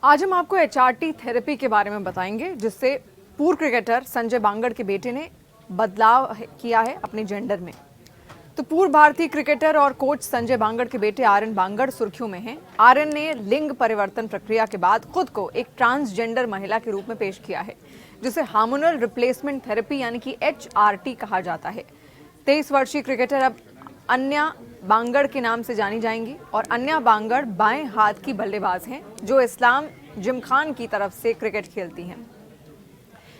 आज हम आपको एचआरटी थेरेपी के बारे में बताएंगे, जिससे पूर्व क्रिकेटर संजय बांगड़ के बेटे ने बदलाव किया है अपने जेंडर में। तो पूर्व भारतीय क्रिकेटर और कोच संजय बांगड़ के बेटे आर्यन बांगड़ सुर्खियों में हैं। आर्यन ने लिंग परिवर्तन प्रक्रिया के बाद खुद को एक ट्रांसजेंडर महिला के रूप में पेश किया है, जिसे हार्मोनल रिप्लेसमेंट थेरेपी यानी कि एचआरटी कहा जाता है। 23 वर्षीय क्रिकेटर अब अन्या बांगड़ के नाम से जानी जाएंगी और अन्या बांगड़ बाएं हाथ की बल्लेबाज हैं, जो इस्लाम जिमखान की तरफ से क्रिकेट खेलती हैं।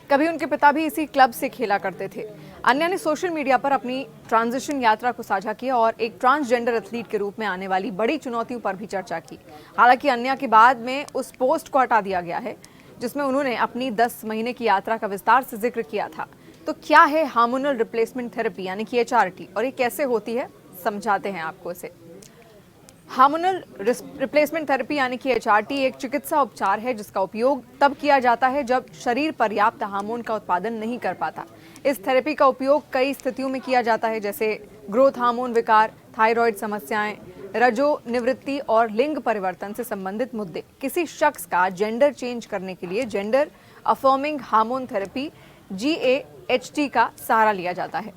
कभी उनके पिता भी इसी क्लब से खेला करते थे। अन्या ने सोशल मीडिया पर अपनी ट्रांजिशन यात्रा को साझा किया और एक ट्रांसजेंडर एथलीट के रूप में आने वाली बड़ी चुनौतियों पर भी चर्चा की। हालांकि अन्या के बाद में उस पोस्ट को हटा दिया गया है, जिसमें उन्होंने अपनी 10 महीने की यात्रा का विस्तार से जिक्र किया था। तो क्या है हार्मोनल रिप्लेसमेंट थेरेपी यानी कि एचआरटी, और ये कैसे होती है, समझाते हैं आपको इसे। हार्मोनल रिप्लेसमेंट थेरेपी यानी कि एचआरटी एक चिकित्सा उपचार है, जिसका उपयोग तब किया जाता है जब शरीर पर्याप्त हार्मोन का उत्पादन नहीं कर पाता। इस थेरेपी का उपयोग कई स्थितियों में किया जाता है, जैसे ग्रोथ हार्मोन विकार, थायराइड समस्याएं, रजो निवृत्ति और लिंग परिवर्तन से संबंधित मुद्दे। किसी शख्स का जेंडर चेंज करने के लिए gender affirming hormone therapy GAHT का सहारा लिया जाता है।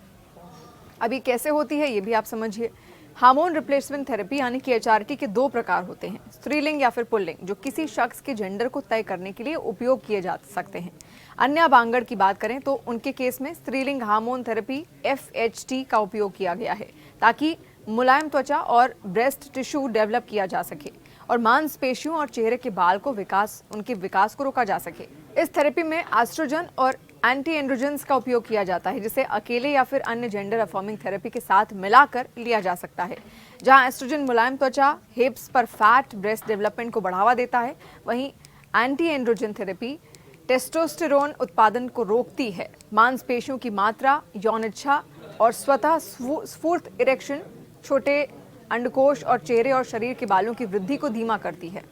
अभी कैसे होती है ये भी आप समझिए। हार्मोन रिप्लेसमेंट थेरेपी यानी कि एचआरटी के 2 प्रकार होते हैं, स्त्रीलिंग या फिर पुल्लिंग, जो किसी शख्स के जेंडर को तय करने के लिए उपयोग किए जा सकते हैं। अन्या बांगड़ की बात करें तो उनके केस में स्त्रीलिंग हार्मोन थेरेपी FHT का उपयोग किया गया है, ताकि मुलायम त्वचा और ब्रेस्ट टिश्यू डेवलप किया जा सके और मांसपेशियों और चेहरे के बाल को उनके विकास को रोका जा सके। इस थेरेपी में एस्ट्रोजन और एंटी एंड्रोजन्स का उपयोग किया जाता है, जिसे अकेले या फिर अन्य जेंडर अफर्मिंग थेरेपी के साथ मिलाकर लिया जा सकता है। जहां एस्ट्रोजन मुलायम त्वचा, हिप्स पर फैट, ब्रेस्ट डेवलपमेंट को बढ़ावा देता है, वहीं एंटी एंड्रोजन थेरेपी टेस्टोस्टेरोन उत्पादन को रोकती है, मांसपेशियों की मात्रा, यौन इच्छा और स्वतः स्फूर्त इरेक्शन, छोटे अंडकोश और चेहरे और शरीर के बालों की वृद्धि को धीमा करती है।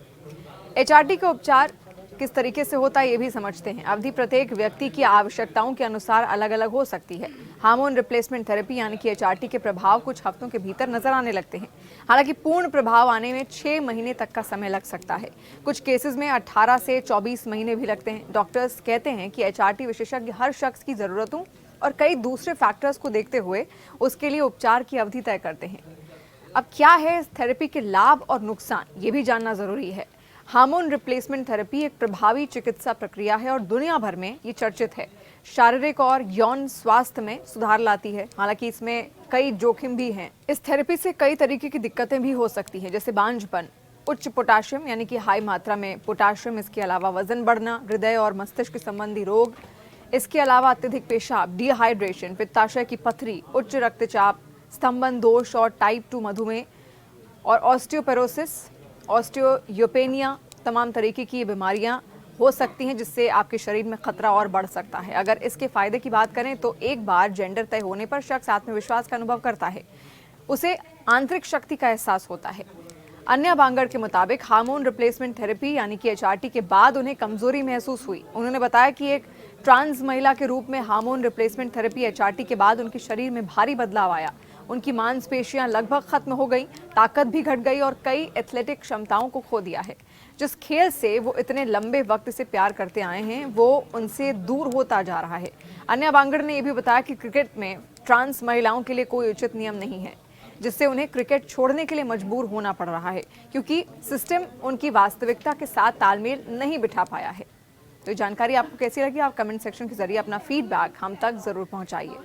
एचआरटी का उपचार किस तरीके से होता है ये भी समझते हैं। अवधि प्रत्येक व्यक्ति की आवश्यकताओं के अनुसार अलग अलग हो सकती है। हार्मोन रिप्लेसमेंट थेरेपी यानी कि एचआरटी के प्रभाव कुछ हफ्तों के भीतर नजर आने लगते हैं। हालांकि पूर्ण प्रभाव आने में 6 महीने तक का समय लग सकता है। कुछ केसेस में 18 से 24 महीने भी लगते हैं। डॉक्टर्स कहते हैं कि एचआरटी विशेषज्ञ हर शख्स की जरूरतों और कई दूसरे फैक्टर्स को देखते हुए उसके लिए उपचार की अवधि तय करते हैं। अब क्या है इस थेरेपी के लाभ और नुकसान, ये भी जानना जरूरी है। हार्मोन रिप्लेसमेंट थेरेपी एक प्रभावी चिकित्सा प्रक्रिया है और दुनिया भर में ये चर्चित है। शारीरिक और यौन स्वास्थ्य में सुधार लाती है, हालांकि इसमें कई जोखिम भी हैं। इस थेरेपी से कई तरीके की दिक्कतें भी हो सकती हैं, जैसे बांझपन, उच्च पोटाशियम यानी कि हाई मात्रा में पोटाशियम, इसके अलावा वजन बढ़ना, हृदय और मस्तिष्क संबंधी रोग, इसके अलावा अत्यधिक पेशाब, डिहाइड्रेशन, पित्ताशय की पथरी, उच्च रक्तचाप, स्तंभन दोष और टाइप 2 मधुमेह और ऑस्टियोपेरोसिस, ऑस्टियोपेनिया, तमाम तरीके की बीमारियां हो सकती हैं, जिससे आपके शरीर में खतरा और बढ़ सकता है। अगर इसके फायदे की बात करें तो एक बार जेंडर तय होने पर शख्स आत्मविश्वास का अनुभव करता है, उसे आंतरिक शक्ति का एहसास होता है। अन्या बांगड़ के मुताबिक हार्मोन रिप्लेसमेंट थेरेपी यानी कि एचआरटी के बाद उन्हें कमजोरी महसूस हुई। उन्होंने बताया कि एक ट्रांस महिला के रूप में हार्मोन रिप्लेसमेंट थेरेपी एचआरटी के बाद उनके शरीर में भारी बदलाव आया। उनकी मांसपेशियां लगभग खत्म हो गई, ताकत भी घट गई और कई एथलेटिक क्षमताओं को खो दिया है। जिस खेल से वो इतने लंबे वक्त से प्यार करते आए हैं, वो उनसे दूर होता जा रहा है। अन्या बांगड़ ने यह भी बताया कि क्रिकेट में ट्रांस महिलाओं के लिए कोई उचित नियम नहीं है, जिससे उन्हें क्रिकेट छोड़ने के लिए मजबूर होना पड़ रहा है, क्योंकि सिस्टम उनकी वास्तविकता के साथ तालमेल नहीं बिठा पाया है। तो जानकारी आपको कैसी लगी, आप कमेंट सेक्शन के जरिए अपना फीडबैक हम तक जरूर पहुंचाइए।